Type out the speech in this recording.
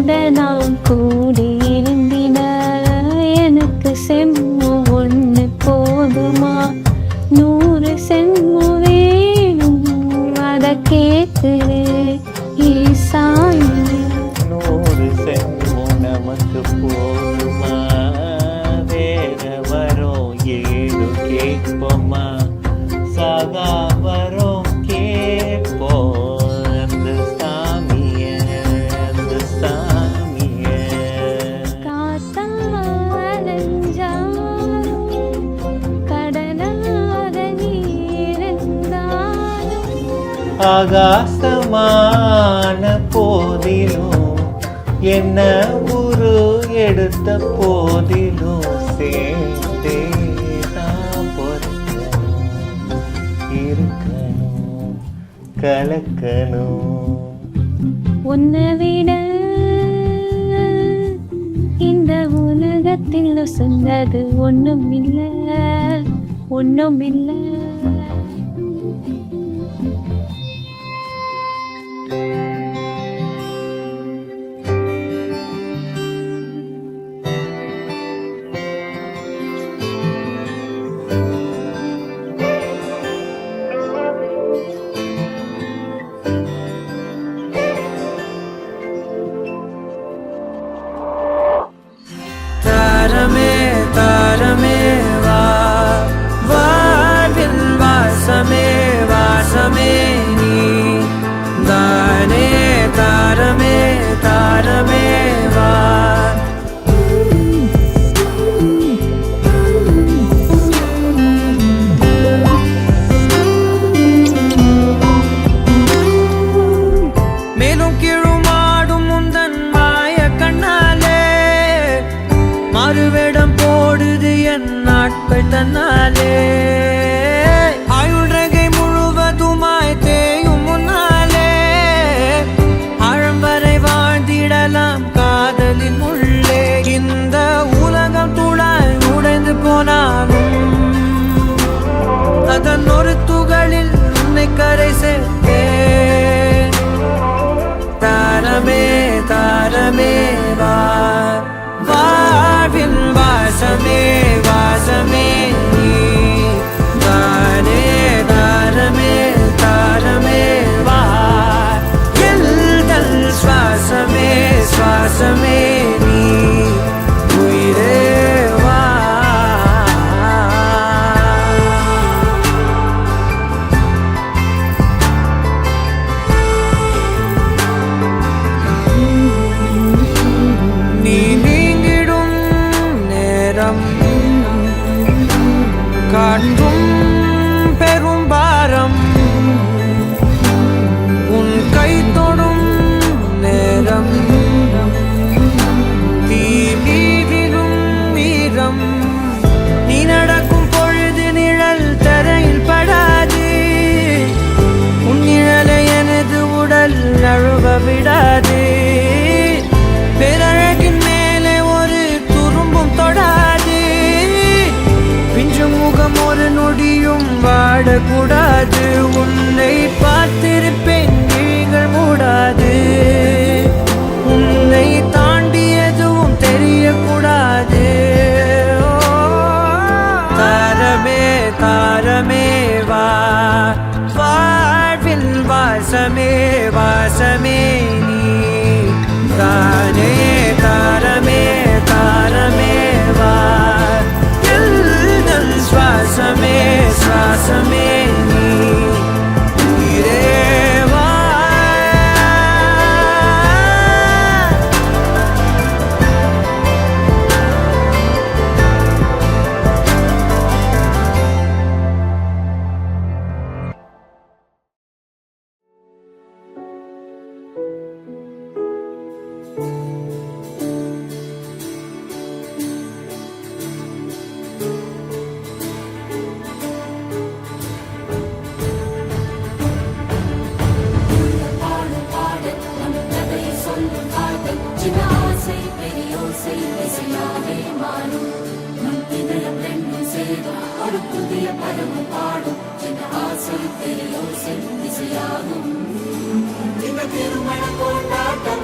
நாம் கூடியிருந்தின எனக்கு செம்மு ஒன்று போதுமா 100 செம்மு வேணும் அத கேட்குது ஈசானி 100 செம்மு நமக்கு போதுமா வேற வரும் 7 கேட்போமா சாகா வரும் கேட்போம் அந்த சாமிய கடலாத நீர்ந்தாலும் ஆகாசமான போதிலும் என்ன உரு எடுத்த போதிலும் சேர்ந்தே தான் இருக்கணும் கலக்கணும் உன்னை விட இந்த உலகத்தில் சொன்னது ஒண்ணும் இல்லை தாரமே தாரமே வா வாழ்வில் வாசமே வாசமே நீ தானே தாரமே தாரமே வா மேலும் கீழுமாடும் முந்தன் மாய கண்ணாலே மாறுவேடம் போடுது என் நாட்கள் தன்னாலே ஆயுள் ரகை முழுவதுமாய் தேயும் முன்னாலே ஆழம் வரை வாழ்ந்திடலாம் காதலின் உள்ளே இந்த உலகம் துளாய் உடைந்து போனாலும் அதன் ஒரு துகளில் உன்னை கரை சேர்த்தேன் தாரமே தாரமே வா வாழ்வின் வாசமே வாசமே நீ தானே தாரமே தாரமே வா எல்தல் சுவாசமே சுவாசமே நீ உயிரே வா நீ நீங்கிடும் நேரம் காட்டும் பெரும் பாரம் உன் கை தொடும் நேரம் தீ மீதிலும் மீறம் நீ நடக்கும் பொழுது நிழல் தரையில் படாது உன் நிழலை எனது உடல் நழுவ விடாது பேரழகின் மேலே ஒரு துரும்பும் தொடாது பிஞ்சு முகம் ஒரு நொடியும் வாடக்கூடாது உன்னை பார்த்திருப்பேன் விழிகள் மூடாது உன்னை தாண்டி எதுவும் தெரியக்கூடாது தாரமே தாரமே வா வாழ்வில் வாசமே வாசமே நீ தானே தாரமே தாரமே வா எல்தல் சுவாசமே சுவாசமே நீ உயிரே வா புதிய பருவம் பாடும் சின்ன ஆசை தெரியும் இசையாகும் இந்த திருமண கொண்டாட்டம்